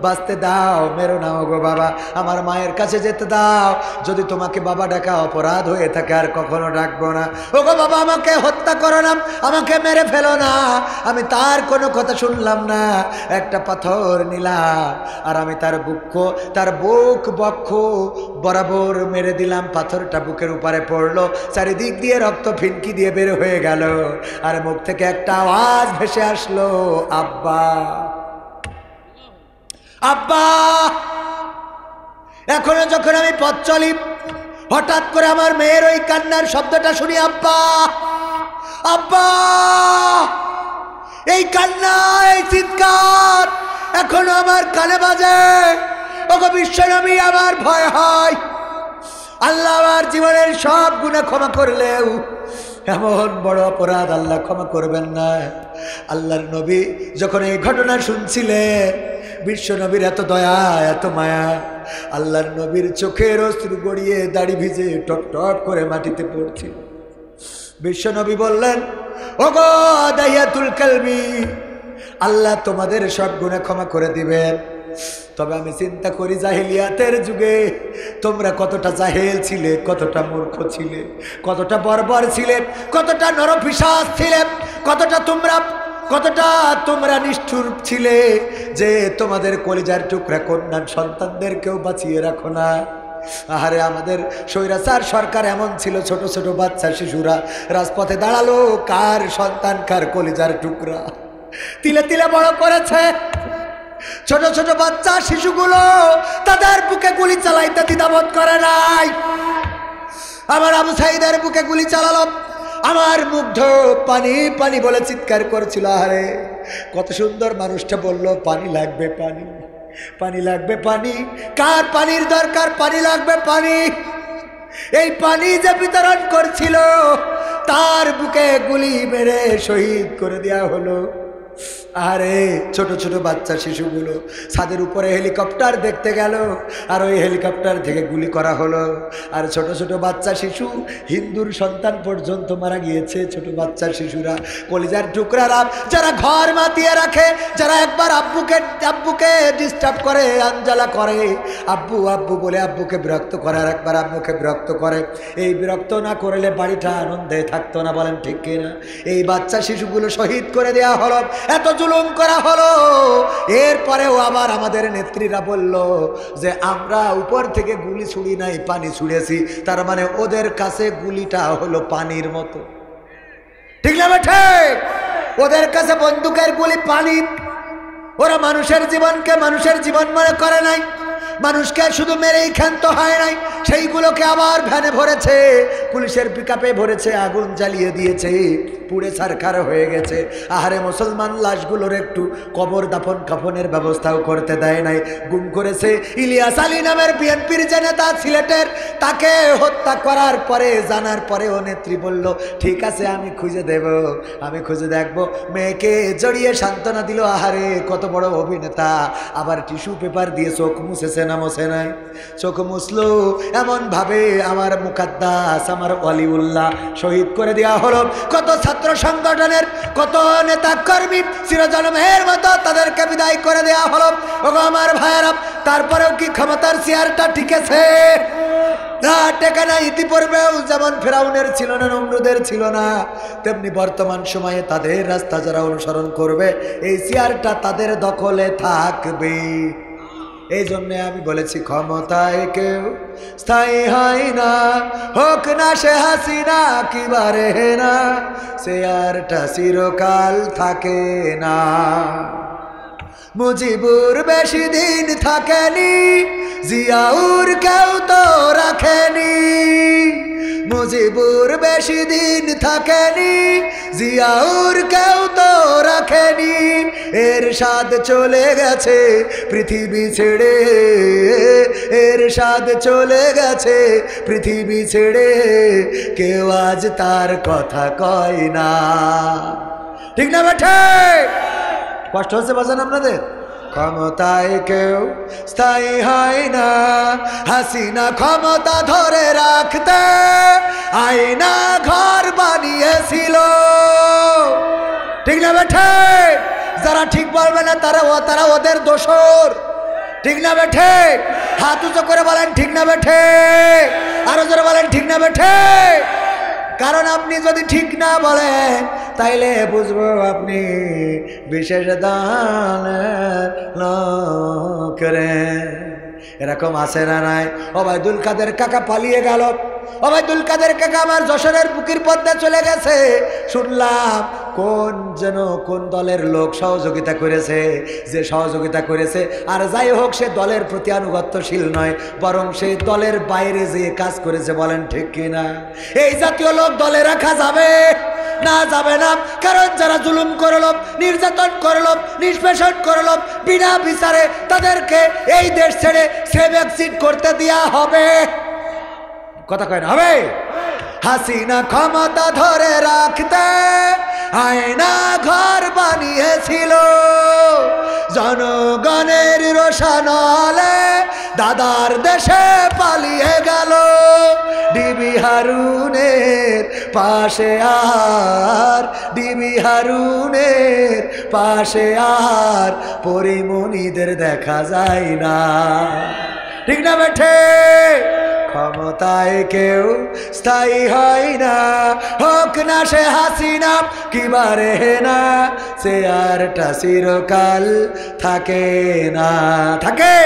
বাঁচতে দাও, মেরো না গো বাবা, আমার মায়ের কাছে যেতে দাও। যদি তোমাকে বাবা ডাকা অপরাধ হয়ে থাকে আর কখনো ডাকবো না। ওগো বাবা আমাকে হত্যা করো না, আমাকে মেরে ফেলো না। আমি তার কোনো কথা শুনলাম না, একটা পাথর নিলাম আর আমি তার বুক বক্ষ বরাবর মেরে দিলাম। পাথরটা বুকের উপরে পড়লো, চারিদিক দিয়ে রক্ত ফিনকি দিয়ে বের হয়ে গেল, আর মুখ থেকে একটা আওয়াজ ভেসে আসলো, আব্বা আব্বা। এখনো যখন আমি পথ চলি, হঠাৎ করে আমার মেয়ের ওই কান্নার শব্দটা শুনি, আব্বা আব্বা। এই কান্না, এই চিৎকার এখনো আমার কানে বাজে। ওগো বিশ্বনবী আমার ভয় হয়, আল্লাহ আমার জীবনের সব গুনাহ ক্ষমা করলেও এমন বড় অপরাধ আল্লাহ ক্ষমা করবেন না। আল্লাহর নবী যখন এই ঘটনা শুনছিলেন, বিশ্ব নবীর এত দয়া এত মায়া, আল্লাহর নবীর চোখের অশ্রু গড়িয়ে দাড়ি ভিজে টপ টপ করে মাটিতে পড়ছিল। বিশ্ব নবী বললেন, ওগো দাহিয়াতুল কালবি, আল্লাহ তোমাদের সব গুনাহ ক্ষমা করে দিবেন। তবে আমি চিন্তা করি জাহেলিয়াতের যুগে তোমরা কতটা জাহেল ছিলে, কতটা মূর্খ ছিলে, কতটা বর্বর ছিলে, কতটা নরপিশাচ ছিলে, কতটা তোমরা নিষ্ঠুর ছিলে যে তোমাদের কলিজার টুকরা কন্যা সন্তানদেরকেও বাঁচিয়ে রাখো না। আহারে আমাদের স্বৈরাচার সরকার এমন ছিল, ছোট ছোট বাচ্চা শিশুরা রাজপথে দাঁড়ালো, কার সন্তান কার কলিজার টুকরা তিলে তিলে বড় করেছে। ছোট ছোট বাচ্চা শিশুগুলো তাদের বুকে গুলি চালাইতে দ্বিধাবোধ করে নাই। আমার আবু সাইদের বুকে গুলি চালালো, আমার মুগ্ধ পানি পানি বলে চিৎকার করেছিল। আরে কত সুন্দর মানুষটা বলল পানি লাগবে, পানি পানি লাগবে, পানি কার পানির দরকার, পানি লাগবে পানি। এই পানি যে বিতরণ করছিল তার বুকে গুলি মেরে শহীদ করে দেওয়া হলো। আরে ছোট ছোট বাচ্চা শিশুগুলো ছাদের উপরে হেলিকপ্টার দেখতে গেল, আর ওই হেলিকপ্টার থেকে গুলি করা হলো। আর ছোট ছোট বাচ্চা শিশু, হিন্দুর সন্তান পর্যন্ত মারা গিয়েছে। ছোট বাচ্চা শিশুরা, কলিজার টুকরারা, যারা ঘর মাতিয়ে রাখে, যারা একবার আব্বুকে ডিস্টার্ব করে, আঞ্জালা করে, আব্বু আব্বু বলে আব্বুকে বিরক্ত করে, আর একবার আব্বুকে বিরক্ত করে। এই বিরক্ত না করলে বাড়িটা আনন্দে থাকতো না, বলেন ঠিক কিনা? এই বাচ্চা শিশুগুলো শহীদ করে দেওয়া হলো, এত জুলুম করা হলো। এরপরেও আবার আমাদের নেত্রীরা বলল যে আমরা উপর থেকে গুলি ছুড়ি নাই, পানি ছুড়েছি। তার মানে ওদের কাছে গুলিটা হলো পানির মতো, ঠিক না ঠিক? ওদের কাছে বন্দুকের গুলি পানি। ওরা মানুষের জীবনকে মানুষের জীবন মনে করে নাই, মানুষকে শুধু মেরেই ক্ষান্ত হয় নাই, সেইগুলোকে আবার ভ্যানে ভরেছে, পুলিশের পিকআপে ভরেছে, আগুন জ্বালিয়ে দিয়েছে, পুড়ে ছারখার হয়ে গেছে। আহারে মুসলমান লাশগুলোর একটু কবর দাফন কাফনের ব্যবস্থাও করতে দেয় নাই। গুম করেছে ইলিয়াস আলী নামের বিএনপির যে নেতা সিলেটের, তাকে হত্যা করার পরে জানার পরেও নেত্রী বলল ঠিক আছে আমি খুঁজে দেব, আমি খুঁজে দেখব। মেয়েকে জড়িয়ে সান্ত্বনা দিল। আহারে কত বড় অভিনেতা, আবার টিস্যু পেপার দিয়ে চোখ মুছেছে না মোছে নাই? চোখ মুছলো এমন ভাবে আমার মুকাদ্দাস, আমার ওয়ালিউল্লাহ শহীদ করে দেওয়া হলো। কত ছাত্র সংগঠনের কত নেতা কর্মী চিরজন্মের মতো তাদেরকে বিদায় করে দেওয়া হলো। ওগো আমার ভাইয়েরা, তারপরেও কি ক্ষমতার চেয়ারটা টিকেছে? না, টেকে না। ইতিপূর্বেও যেমন ফেরাউনের ছিল না, নমরুদের ছিল না, তেমনি বর্তমান সময়ে তাদের রাস্তা যারা অনুসরণ করবে এই চেয়ারটা তাদের দখলে থাকবে। এই জন্যে আমি বলেছি ক্ষমতায় কেউ স্থায়ী হয় না, হোক না সে হাসিনা কি বারে না, চেয়ারটা চিরকাল থাকে না। মুজিবুর বেশি দিন থাকেনি, জিয়াউর কেউ তো রাখেনি। মুজিবুর বেশি দিন থাকেনি, জিয়াউর কেউ তো রাখেনি। এরশাদ চলে গেছে পৃথিবী ছেড়ে, এরশাদ চলে গেছে পৃথিবী ছেড়ে, কেউ আজ তার কথা কয় না, ঠিক না বেঠে? কষ্ট হচ্ছে বাজান আপনাদের? ক্ষমতায় কেউ স্থায়ী হয় না, হাসিনা ক্ষমতা ধরে রাখতে আয়না ঘর বানিয়েছিল, ঠিক না বেঠে? যারা ঠিক বলবে না তারা ওদের দোষর, ঠিক না বেঠে? হাত উঁচু করে বলেন ঠিক না বেঠে? আরো জোরে বলেন ঠিক না বেঠে? কারণ আপনি যদি ঠিক না বলেন তাইলে বুঝবো আপনি বিশেষ দান করেন। এরকম আছে না নাই? ওবায়দুল কাদের কাকা পালিয়ে গেল। ওবায়দুল কাদের কাকা আমার যশোরের বুকির পদ্মা চলে গেছে। শুনলাম কোন দলের লোক সহযোগিতা করেছে, যে সহযোগিতা করেছে আর যাই হোক সে দলের প্রতি আনুগত্যশীল নয়, বরং সে দলের বাইরে যে কাজ করেছে, বলেন ঠিক কিনা? এই জাতীয় লোক দলে রাখা যাবে না? যাবে না। কারণ যারা জুলুম করল, নির্যাতন করল, নিষ্পেষণ করল, বিনা বিচারে তাদেরকে এই দেশ ছেড়ে সেভ এক্সিট করতে দেওয়া হবে। কথা কয় না? হবে। হাসিনা ক্ষমতা ধরে রাখতে আয়না ঘর বানিয়েছিল, জনগণের রোশানলে দাদার দেশে পালিয়ে গেল। ডিবি হারুনের পাশে আর বিবি হারুনের পাশে আর পরিমণিদের দেখা যায় না। ঠিক না বেঠে? ক্ষমতায় কেউ স্থায়ী হয় না, হোক না সে হাসিনা কিবারে না, সে আরটা চিরকাল থাকে না। থাকে?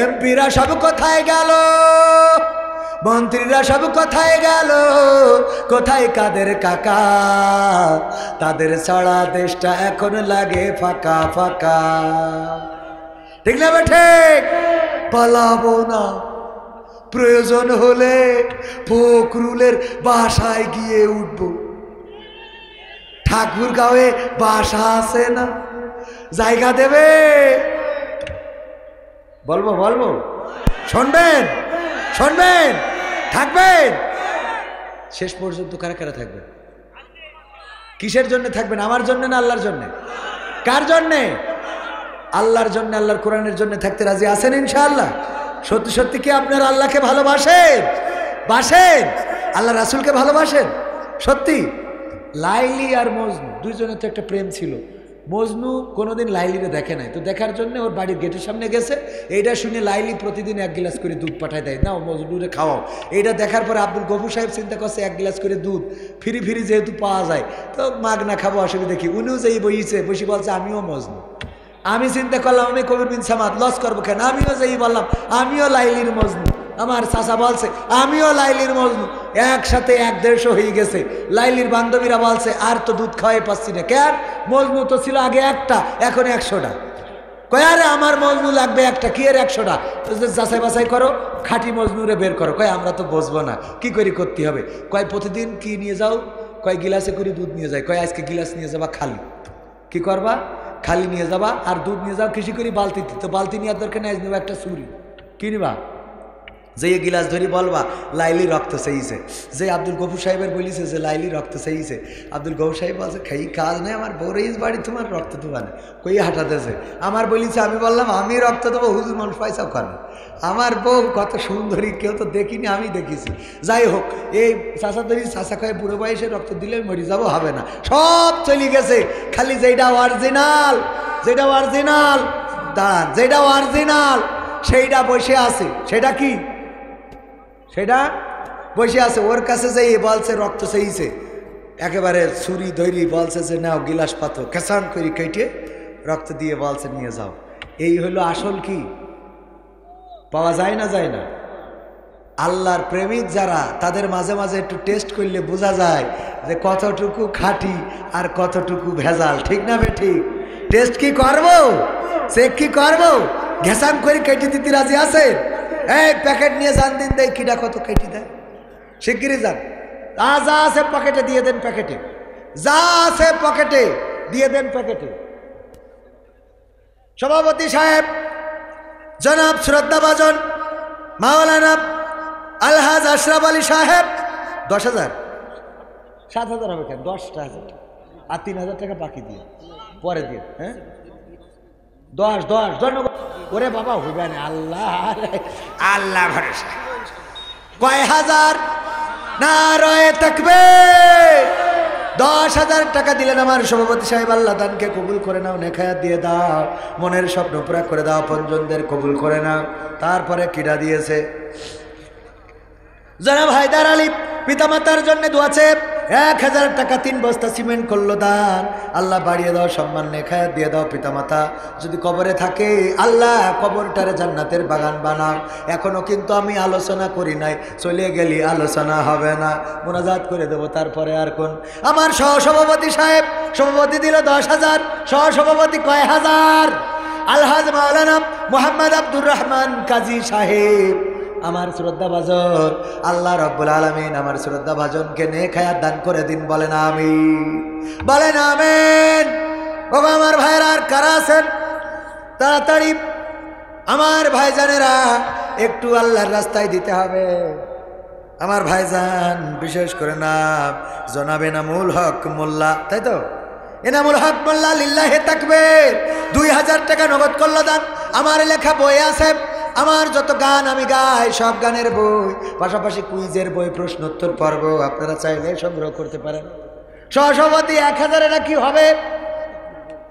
এমপিরা সব কোথায় গেল, মন্ত্রীরা সব কোথায় গেল, কোথায় কাদের কাকা? তাদের ছাড়া দেশটা এখন লাগে ফাঁকা ফাঁকা। ঠিক না বেঠে? পালাবো না, প্রয়োজন হলে ফখরুলের বাসায় গিয়ে উঠব। ঠাকুরগাঁওয়ে বাসা আছে না, জায়গা দেবে? বলবো বলবো, শুনবেন শুনবেন, থাকবেন শেষ পর্যন্ত। কারা কারা থাকবেন? কিসের জন্য থাকবেন? আমার জন্য না আল্লাহর জন্য? কার জন্যে? আল্লাহর জন্য, আল্লাহর কোরআনের জন্য থাকতে রাজি আছেন ইনশাআল্লাহ? সত্যি সত্যি কি আপনারা আল্লাহকে ভালোবাসেন? বাসেন? আল্লাহ রাসূলকে ভালোবাসেন সত্যি? লাইলি আর মজনু দুইজনের তো একটা প্রেম ছিল। মজনু কোনোদিন লাইলিরে দেখে নাই, তো দেখার জন্য ওর বাড়ির গেটের সামনে গেছে। এইটা শুনে লাইলি প্রতিদিন 1 গ্লাস করে দুধ পাঠায় দেয়, নাও মজনুরে খাওয়াও। এইটা দেখার পরে আব্দুল গফুর সাহেব চিন্তা করছে 1 গ্লাস করে দুধ ফিরি ফিরি যেহেতু পাওয়া যায় তো মাগনা খাবো, অসুবিধা কি? উনিও যেই বইছে বসে বলছে আমিও মজনু। আমি চিন্তা করলাম আমি কবির বিন সামাদ, লস করবো কেন? আমিও যেই বললাম আমিও লাইলির মজনু। আমার চাচা বলছে আমিও লাইলির মজনু। একসাথে 1-150 হয়ে গেছে। লাইলির বান্ধবীরা বলছে আর তো দুধ খাওয়াই পাচ্ছি না। কেন? মজনু তো ছিল আগে একটা, এখন 100টা। কয় আরে আমার মজনু লাগবে একটা, কি এর 100টা? যাচাই বাছাই করো, খাঁটি মজনুরে বের করো। কয় আমরা তো বসবো না, কি করি করতে হবে? কয় প্রতিদিন কি নিয়ে যাও? কয় গিলাসে করে দুধ নিয়ে যায়। কয় আজকে গিলাস নিয়ে যাবা খালি। কি করবা? খালি নিয়ে যাবা। আর দুধ নিয়ে যাও কৃষি করি বালতিতে, তো বালতি নেওয়ার দরকার নেই, নেবা একটা ছুরি। কি নিবা? যে গিলাস ধরি বলবা লাইলি রক্ত চাইছে। যে আব্দুল গফুর সাহেবের বলিছে যে লাইলি রক্ত চাইছে, আব্দুল গফুর সাহেব বলছে খাই কাজ নেই আমার বউর এই বাড়ি তোমার রক্ত দেবা না, কই হাঁটাতেছে। আমার বলিছে, আমি বললাম আমি রক্ত দেবো, হুজুর মানুষ পয়সাও করে। আমার বউ কত সুন্দরী, কেউ তো দেখিনি, আমি দেখেছি। যাই হোক, এই চাষা ধরি চাষা খায় বুড়ো বয়সে রক্ত দিলে মরি যাবো, হবে না, সব চলে গেছে। খালি যেটা অরিজিনাল, যেটা অরিজিনাল দাঁড়ান, যেটা অরিজিনাল সেইটা বসে আছে। সেটা কি? সেটা বসে আছে। ওর কাছে যাই বলছে রক্ত চাইছে, একেবারে ছুরি ধরি বলছে যে নাও গিলাস পাতো, খেসান করি কেটে রক্ত দিয়ে বলছে নিয়ে যাও। এই হলো আসল। কি পাওয়া যায় না? যায় না। আল্লাহর প্রেমিক যারা, তাদের মাঝে মাঝে একটু টেস্ট করলে বোঝা যায় যে কতটুকু খাঁটি আর কতটুকু ভেজাল। ঠিক না বে ঠিক? টেস্ট কি করবো, চেক কি করবো? ঘেসান করে কেটে দিতে রাজি আছে? এই প্যাকেট নিয়ে যান, দিন দেয় কিটা কত কেটে দেয়, শিগগিরই যান। যা আছে পকেটে দিয়ে দেন, প্যাকেটে যা আছে পকেটে দিয়ে দেন, প্যাকেটে। সভাপতি সাহেব জনাব শ্রদ্ধাভাজন মাওলানা আলহাজ আশরাফ আলী সাহেব 10,000, 7,000 হবে কেন? 10,000 আর 3,000 টাকা বাকি দিয়ে পরে দিয়ে। হ্যাঁ 10 ধন্যবাদ। ওরে বাবা হইবে না, আল্লাহ আল্লাহ ভরসা। কয় হাজার? না রয়ে থাকবে। 10,000 টাকা দিলেন আমার সভাপতি সাহেব। আল্লাহ দানকে কবুল করে নাও, নেখায়াত দিয়ে দাও, মনের স্বপ্ন পুরা করে দাও, পঞ্জনদের কবুল করে নাও। তারপরে কিরা দিয়েছে জনাব হায়দার আলী, পিতামাতার জন্য দোয়াছে 1,000 টাকা, 3 বস্তা সিমেন্ট করলো দান। আল্লাহ বাড়িয়ে দাও, সম্মান নেখায়াত দিয়ে দাও। পিতামাতা যদি কবরে থাকে, আল্লাহ কবরটারে জান্নাতের বাগান বানাও। এখনো কিন্তু আমি আলোচনা করি নাই, চলে গেলি আলোচনা হবে না, মোনাজাত করে দেবো। তারপরে আর কোন আমার সহসভাপতি সাহেব, সভাপতি দিল 10,000, সহসভাপতি কয় হাজার? আলহাজ মাওলানা মোহাম্মদ আব্দুর রহমান কাজী সাহেব, আমার শ্রদ্ধাভাজন। আল্লাহ রব্বুল আলামিন আমার শ্রদ্ধাভাজনকে নেখায়াত দান করে দিন, বলেন আমিন, বলেন আমিন। বাবা আমার ভাইরা আর কারা আছেন তাড়াতাড়ি আমার ভাইজানেরা একটু আল্লাহর রাস্তায় দিতে হবে। আমার ভাইজান বিশেষ করে নাম জনাব এনামুল হক মোল্লা, তাই তো? এনামুল হক মোল্লা লিল্লাহে তাকবীর 2,000 টাকা নগদ করল দান। আমার লেখা বই আছে, আমার যত গান আমি গাই সব গানের বই, পাশাপাশি কুইজের বই, প্রশ্নোত্তর পর্ব আপনারা চাইলে সংগ্রহ করতে পারেন। সহসভাপতি 1000 নাকি হবে?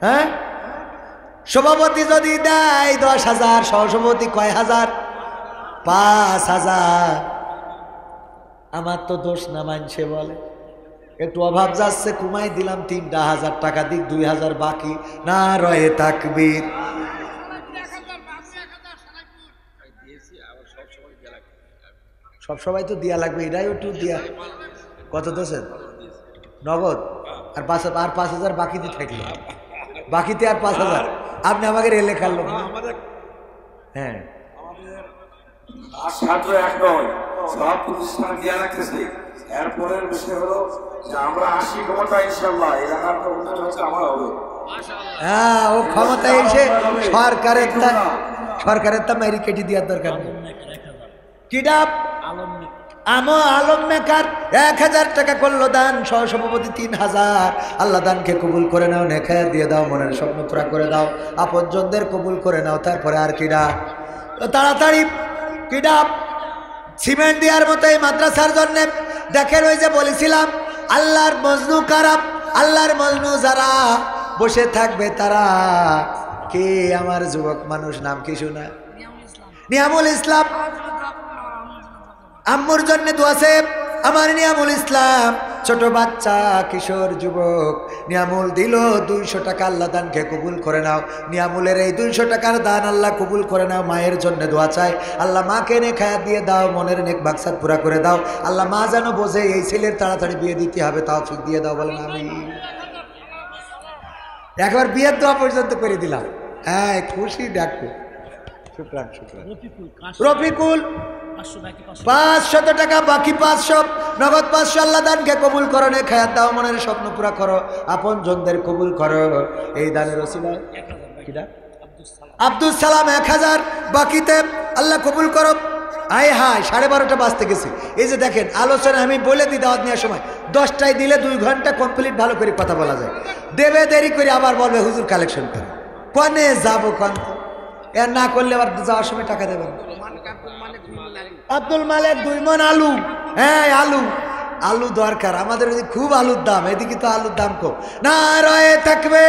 হ্যাঁ, সভাপতি যদি দেয় 10,000, সহসভাপতি কয় হাজার? 5,000। আমার তো দোষ না, মানছে বলে একটু অভাব যাচ্ছে, কমাই দিলাম 3,000 টাকা, দিক 2,000 বাকি। না রয়ে তাকবীর। সব সবাই তো দিয়া লাগবে, এটাই একটু দিয়া। কত দোষের নগদ? আর 5,000 বাকিতে থাকলো, বাকিতে আর 5,000। আপনি আমাকে রেলে খাল লোক। হ্যাঁ, ছাত্র এক নয়, সব প্রতিষ্ঠানে দেওয়া লাগতেছে। এরপরের বিষয় হলো যে আমরা 80 ক্ষমতা ইনশাল্লাহ এলাকার উন্নয়ন হচ্ছে আমার হবে। হ্যাঁ, ও ক্ষমতায় এসে সরকারের তা মেরি কেটে দেওয়ার দরকার নেই। কিডা আলম মেকার 1000 টাকা করলো দান, সহসভাপতি 3,000। আল্লাহ দানকে কবুল করে নাও, নেখায়া দিয়ে দাও, মনের স্বপ্ন পুরা করে দাও, আপনজনদের কবুল করে নাও। তারপরে আর কিডা তাড়াতাড়ি কিডা সিমেন্ট দেওয়ার মতো এই মাদ্রাসার জন্য দেখেন, ওই যে বলেছিলাম আল্লাহর মজনু কারা, আল্লাহর মজনু যারা বসে থাকবে তারা কে? আমার যুবক মানুষ, নাম কি শোনা? নিয়ামুল ইসলাম। আম্মুর জন্য দোয়া আছে আমার নিয়ামুল ইসলাম, ছোট বাচ্চা কিশোর যুবক। নিয়ামুল দিল 200 টাকা, আল্লাহ দানকে কবুল করে নাও। নিয়ামুলের এই 200 টাকার দান আল্লাহ কবুল করে নাও। মায়ের জন্য দোয়া চাই, আল্লাহ মাকে নেখায়া দিয়ে দাও, মনের নেক বাক্সাত পুরা করে দাও। আল্লাহ মা যেন বোঝে এই ছেলের তাড়াতাড়ি বিয়ে দিতে হবে, তৌফিক দিয়ে দাও। বলেন আমি একবার বিয়ের দোয়া পর্যন্ত করে দিলাম। হ্যাঁ, খুশি ডাকো। শুকরান শুকরান। রফিকুল 500 টাকা বাকি, 500 নগদ 500। আল্লাহ দানকে কবুল করো, নেখায়াত দাও, মনের স্বপ্ন পুরা করো, আপন জনদের কবুল করো। এই দানের ওসিলায় আব্দুল সালাম 1000 বাকিতে, আল্লাহ কবুল করো। আয় হায়, 12:30 বাজতে গেছে। এই যে দেখেন আলোচনা আমি বলে দিই, দাওয়াত নেওয়ার সময় 10টায় দিলে 2 ঘন্টা কমপ্লিট ভালো করে কথা বলা যায়। দেবে দেরি করে আবার বলবে হুজুর কালেকশন করে, কনে যাবো কন? এর না করলে আবার যাওয়ার সময় টাকা দেবেন। আব্দুল মালিক 2 মণ আলু। হ্যাঁ, আলু দরকার আমাদের, খুব আলুর দাম, এদিকে তো আলুর দাম কম। না রয়ে থাকবে।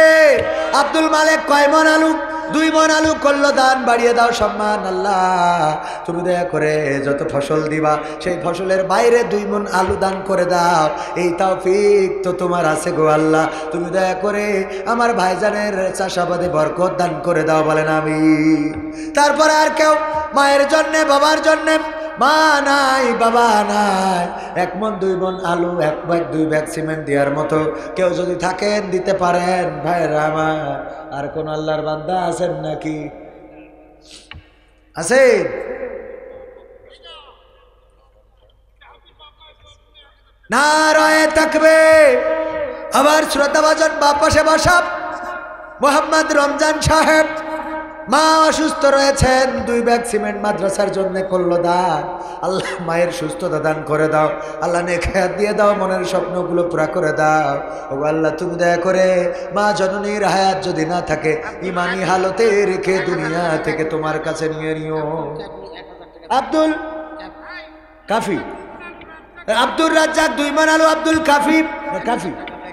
আব্দুল মালিক কয় মণ আলু? 2 মণ আলু করলো দান, বাড়িয়ে দাও সম্মান। আল্লাহ তুমি দয়া করে যত ফসল দিবা সেই ফসলের বাইরে 2 মণ আলু দান করে দাও। এই তৌফিক তো তোমার আছে গো আল্লাহ। তুমি দয়া করে আমার ভাইজানের চাষাবাদে বরকত দান করে দাও। বলেন আমি। তারপরে আর কেউ মায়ের জন্যে, বাবার জন্যে, মা নাই বাবা নাই, 1 মণ 2 মণ আলু, 1 ব্যাগ 2 ব্যাগ সিমেন্ট দেওয়ার মতো কেউ যদি থাকেন দিতে পারেন ভাইরা আমার। আর কোন আল্লাহর বান্দা আছেন নাকি? আছে? নারায়ে তাকবীর। আবার শ্রোতাভাজন বাপাশে বসা মোহাম্মদ রমজান সাহেব, মা অসুস্থ রয়েছেন, 2 ব্যাগ সিমেন্ট মাদ্রাসার জন্য করলো দান। আল্লাহ মায়ের সুস্থতা দান করে দাও, আল্লাহ নেখায়াত দিয়ে দাও, মনের স্বপ্নগুলো পুরা করে দাও। ও আল্লাহ তুমি দয়া করে মা জননীর হায়াত যদি না থাকে, ইমানি হালতে রেখে দুনিয়া থেকে তোমার কাছে নিয়ে নিও। আব্দুল কাফি, আব্দুর রাজ্জাক 2 মণ আলু, আব্দুল কাফি,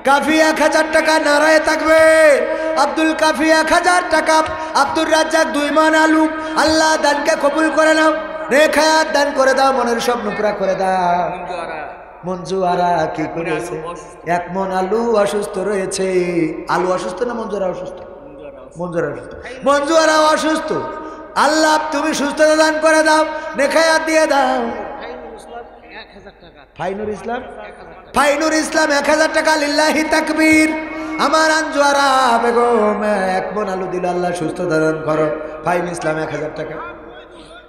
কাফি 1000 টাকা। নারায়ে তাকবীর। আব্দুল কাফি 1000 টাকা, আব্দুর রাজ্জাক 2 মণ আলু। আল্লাহ দানকে কবুল করে নাও, নেখায়াত দান করে দাও, মনের স্বপ্ন পুরা করে দাও। মঞ্জুয়ারা কি করেছে? 1 মণ আলু অসুস্থ রয়েছে। আলু অসুস্থ না মঞ্জুয়ারা অসুস্থ? মঞ্জুয়ারা অসুস্থ। আল্লাহ তুমি সুস্থতা দান করে দাও, নেখায়াত দিয়ে দাও। ফাইনুর ইসলাম 1000 টাকা। লিল্লাহি তাকবীর। আমার আঞ্জুয়ারা বেগম 1 মণ আলু দিল, আল্লাহ সুস্থতা দান করো। ফাইন ইসলাম 1000 টাকা।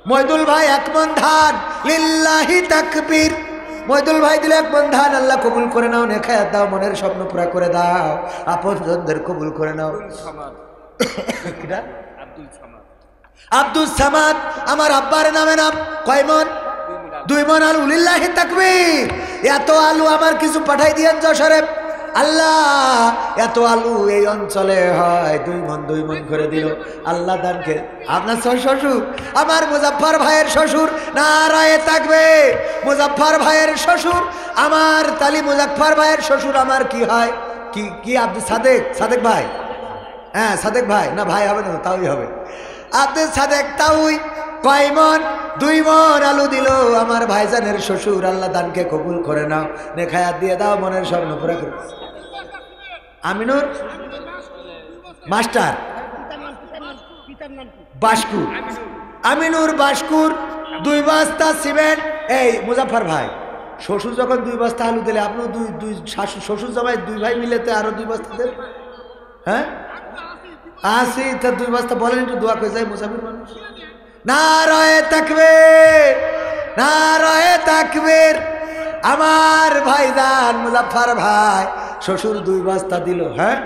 মইদুল ভাই 1 মণ ধান। লিল্লাহি তাকবীর। মইদুল ভাই দিলে 1 মণ ধান, আল্লাহ কবুল করে নাও, নেখায়াত দাও, মনের স্বপ্ন পুরা করে দাও, আপনজনদের কবুল করে নাও। আব্দুল সামাদ আমার আব্বার নামে নাম। কয় মণ? 2 মণ আলু। লিল্লাহি তাকবীর। এত আলু আমার কিছু পাঠাই দিয়েন যশোরে। আল্লাহ এত আলু এই অঞ্চলে হয় 2 মণ করে দিল আল্লাহ দানকে। আপনার শ্বশুর আমার মুজাফফর ভাইয়ের শ্বশুর, নারায়ে তাকবীর। মুজাফফর ভাইয়ের শ্বশুর আমার, তালি মুজাফফর ভাইয়ের শ্বশুর আমার কি হয়, কি কি আব্দুল সাদেক ভাই, হ্যাঁ সাদেক ভাই, না ভাই হবে না, তাওই হবে। আব্দুল সাদেক তাওই কয় মণ? 2 মণ আলু দিল আমার ভাইজানের শ্বশুর। আল্লাহ দানকে কবুল করে নাও, নেখায়াত দিয়ে দাও, মনের স্বপ্ন পুরা করে। আমিনুর মাস্টার বাসকুর, আমিনুর বাসকুর 2 বস্তা সিমেন্ট। এই মুজাফফর ভাই শ্বশুর যখন 2 বস্তা আলু দিলে, আপনি দুই শ্বশুর জামাই 2 ভাই মিলেতে আরো 2 বস্তা দেন। হ্যাঁ আসি তা 2 বস্তা বলেন, একটু দোয়া করে যায় মুসাফির মানুষ। নারায়ে তাকবীর, নারায়ে তাকবীর। আমার ভাইজান মুজাফফর ভাই শ্বশুর 2 বস্তা দিল। হ্যাঁ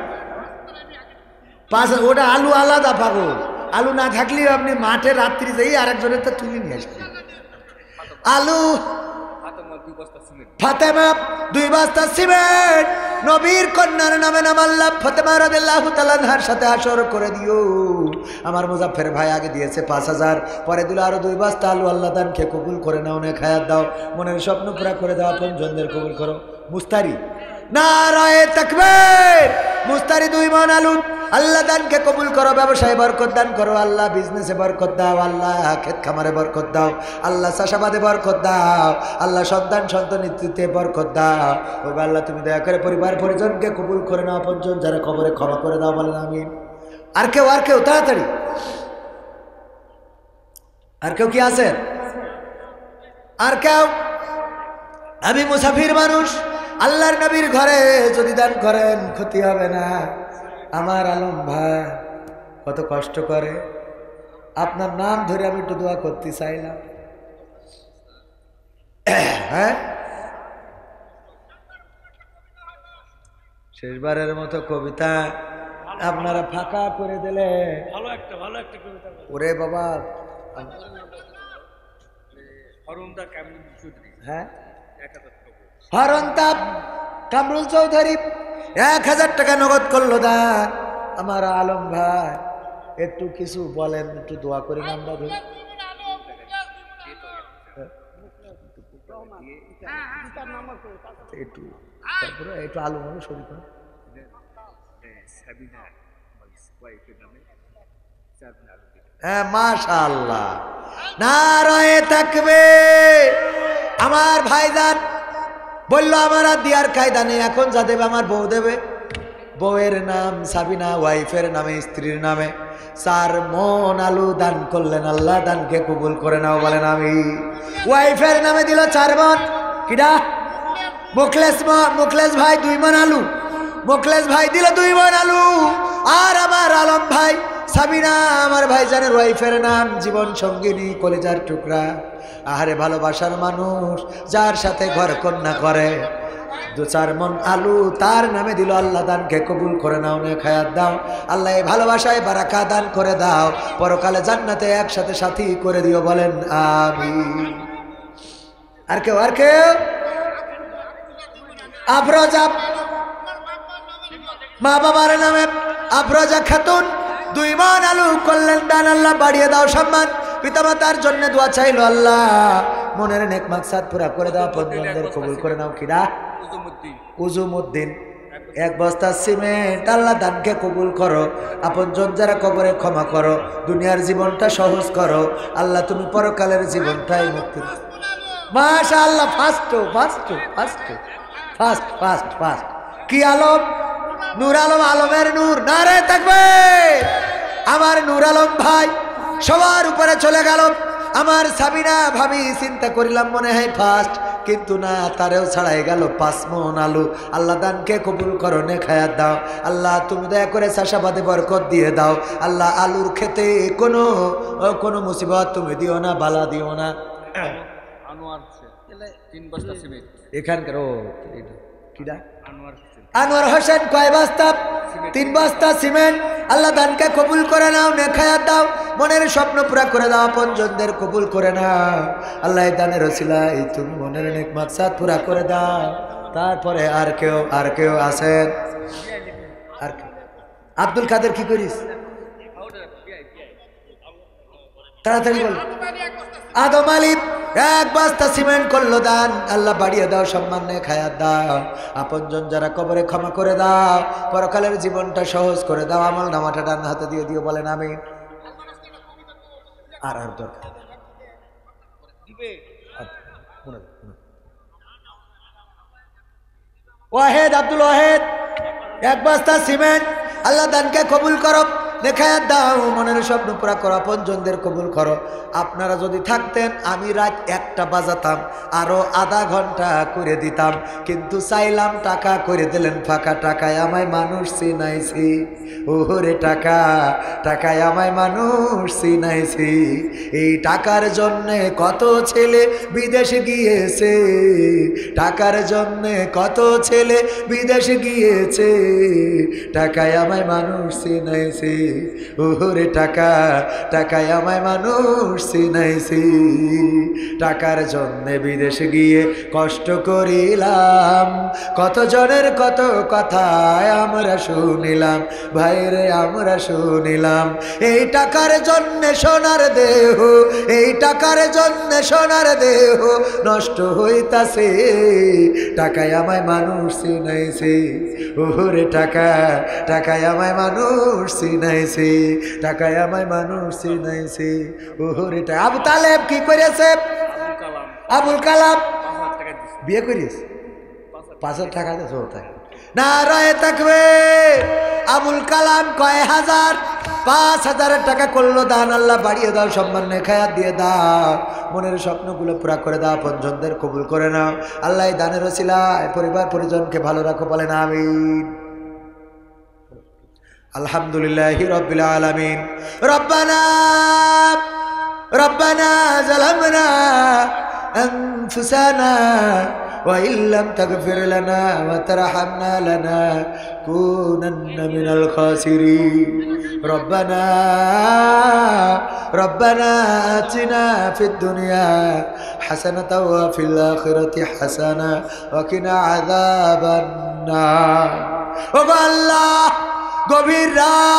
5, ওটা আলু আলাদা পাগল, আলু না থাকলেও আপনি মাঠে রাত্রি যাই আরেকজনের তো তুলে নিয়ে আসবেন। আলু ফাতেমা 2 বস্তা সিমেন্ট, নবীর কন্যার নামে নাম আল্লাহ ফাতেমা রাদিয়াল্লাহু তাআলা আনহার সাথে হাসর করে দিও। আমার মুজাফফর ভাই আগে দিয়েছে 5000, পরে দিল আরো 2 বস্তা আলু। আল্লাহ দানকে কবুল করে নাও, নে খায়াত দাও, মনের স্বপ্ন পুরা করে দাও, আপন জনদের কবুল করো। মুস্তারি নারায়ে তাকবীর। মুস্তারি 2 মণ আলু। আল্লাহ দানকে কবুল করো, ব্যবসায় বরকত দান করো আল্লাহ, বিজনেসে বরকত দাও আল্লাহ, ক্ষেত খামারে বরকত দাও আল্লাহ, চাষাবাদে বরকত দাও আল্লাহ, সন্তান সন্ততিতে বরকত দাও। ও আল্লাহ তুমি দয়া করে পরিবার পরিজনকে কবুল করে নাও, আপনজন যারা কবরে ক্ষমা করে দাও, বলেন আমিন। আর কেউ তাড়াতাড়ি, আর কেউ কি আছেন? আর কেউ? আমি মুসাফির মানুষ, আল্লাহর নবীর ঘরে যদি দান করেন ক্ষতি হবে না। আমার আলম ভাই কত কষ্ট করে, আপনার নাম ধরে আমি একটু দোয়া করতে চাইলাম। হ্যাঁ শেষবারের মতো কবিতা আপনারা ফাঁকা করে দিলে। ভালো একটা কবিতা। ওরে বাবা, হ্যাঁ হরন্তাপ কামরুল চৌধুরী 1000 টাকা নগদ করলো দান। আমার আলম ভাই একটু কিছু বলেন, একটু দোয়া করি না আমরা ধরি। একটু তারপরে একটু আলু মানে শরীর হ্যাঁ মাশাআল্লাহ, নারায়ে তাকবীর। আমার ভাইজান বললো আমার আর দিয়ার কায়দা নেই, এখন যা দেবে আমার বউ দেবে। বউয়ের নাম সাবিনা, ওয়াইফের নামে, স্ত্রীর নামে 4 মণ আলু দান করলেন। আল্লাহ দানকে কবুল করে নাও, বলেন আমি। ওয়াইফের নামে দিল 4 মণ। কিডা? মুখলেস ভাই 2 মণ আলু। মুখলেস ভাই দিল 2 মণ আলু। আর আমার আলম ভাই সাবিনা আমার ভাইজানের ওয়াইফের নাম, জীবন সঙ্গিনী, কলিজার টুকরা, আহারে ভালোবাসার মানুষ, যার সাথে ঘর কন্যা করে, 2-4 মণ আলু তার নামে দিল। আল্লাহ দানকে কবুল করে নাও, নে খায়াত দাও আল্লাহ, এই ভালোবাসায় বারাকা দান করে দাও, পরকালে জান্নাতে একসাথে সাথী করে দিও, বলেন আমিন। আর কেউ? আফরোজা মা বাবার নামে আফরোজা খাতুন 2 মণ আলু করলেন দান। আল্লাহ বাড়িয়ে দাও সম্মান, পিতামাতার জন্য দোয়া চাইলো আল্লাহ, মনের নেক মাকসাদ পুরা করে দাও, পঞ্জনদের কবুল করে নাও। কিরা? উজুমুদ্দিন 1 বস্তা সিমেন্ট। আল্লাহ দানকে কবুল করো, আপনজন যারা কবরে ক্ষমা করো, দুনিয়ার জীবনটা সহজ করো আল্লাহ, তুমি পরকালের জীবনটাই মুক্তি। মাশাআল্লাহ, ফাস্ট। কি আলম? নূর আলম, আলমের নূর। নারায়ে তাকবীর। আমার নূর আলম ভাই সবার উপরে চলে গেল। আমার সাবিনা ভাবি চিন্তা করিলাম মনে হয় ফার্স্ট, কিন্তু না, তারেও ছাড়াই গেল 5 মণ আলু। আল্লাহ দানকে কবুল করো, নে খায়াত দাও আল্লাহ, তুমি দয়া করে চাষাবাদে বরকত দিয়ে দাও আল্লাহ, আলুর খেতে কোনো মুসিবত তুমি দিও না, বালা দিও না। এখানকার আনোয়ার হোসেন কয় বস্তা? 3 বস্তা সিমেন্ট। আল্লাহ দানকে কবুল করে নাও, নে খায়াত দাও, মনের স্বপ্ন পুরা করে দাও, আপনজনদের কবুল করে নাও আল্লাহ, দানের ওসিলায় তুমি মনের নেক মাকসাদ পুরা করে দাও। তারপরে আর কেউ আছেন? আর আব্দুল কাদের কি করিস? তাড়াতাড়ি বল। আদম আলী এক বস্তা সিমেন্ট করলো দান, আল্লাহ বাড়িয়ে দাও, সম্মান নিয়ে খায়াত দাও, আপনজন যারা কবরে ক্ষমা করে দাও, পরকালের জীবনটা সহজ করে দাও, আমল নামাটা ডান হাতে দিয়ে দিও, বলেন আমিন। আর দরকার ওয়াহেদ, আব্দুল ওয়াহেদ এক বস্তা সিমেন্ট, আল্লাহ দানকে কবুল করো, দেখায় দাও, মনের স্বপ্ন পুরা করো, আপনজনদের কবুল করো। আপনারা যদি থাকতেন আমি রাত 1টা বাজাতাম, আরো আধা ঘন্টা করে দিতাম, কিন্তু চাইলাম টাকা করে দিলেন ফাঁকা। টাকায় আমায় মানুষ চিনাইছি, ওরে টাকা, টাকায় আমায় মানুষ চিনাইছি। এই টাকার জন্যে কত ছেলে বিদেশে গিয়েছে, টাকার জন্যে কত ছেলে বিদেশে গিয়েছে, টাকায় আমায় মানুষ চিনাইছি, ওরে টাকা, টাকায় আমায় মানুষ চিনাইছি। টাকার জন্যে বিদেশে গিয়ে কষ্ট করিলাম, কত জনের কত কথা আমরা শুনিলাম, ভাইরে আমরা শুনিলাম। এই টাকার জন্যে সোনার দেহ, এই টাকার জন্যে সোনার দেহ নষ্ট হইতাছে, টাকায় আমায় মানুষ চিনাইছে, ওরে টাকা, টাকায় আমায় মানুষ চিনাইছে, টাকায় আমায় মানুষ চিনাইছে, ওরে টাকা। আবু তালেব কি করেছে? আবুল কালাম বিয়ে করিস, 5,000 টাকা দিয়েছে। নারায়ে তাকবীর। আবুল কালাম কয় হাজার, 5,000 টাকা করলো দান, আল্লাহ বাড়িয়ে দাও, সম্মান নেখায়াত দিয়ে দাও, মনের স্বপ্নগুলো পুরা করে দাও, আপনজনদের কবুল করে নাও, আল্লাহ দানের ওসিলায় পরিবার পরিজনকে ভালো রাখো, বলেন আমিন। আলহামদুলিল্লাহি রাব্বিল আলামিন। রব্বানা যালামনা আনফুসানা ওয়া ইল্লাম তাগফির লানা ওয়া তারহামনা লানাকুনান্না মিনাল খাসিরিন। রব্বানা আতিনা ফিদ দুনিয়া হাসানাতাও ওয়া ফিল আখিরাতি হাসানা ওয়া কিনা আযাবান নার। ও আল্লাহ, গভীর রাত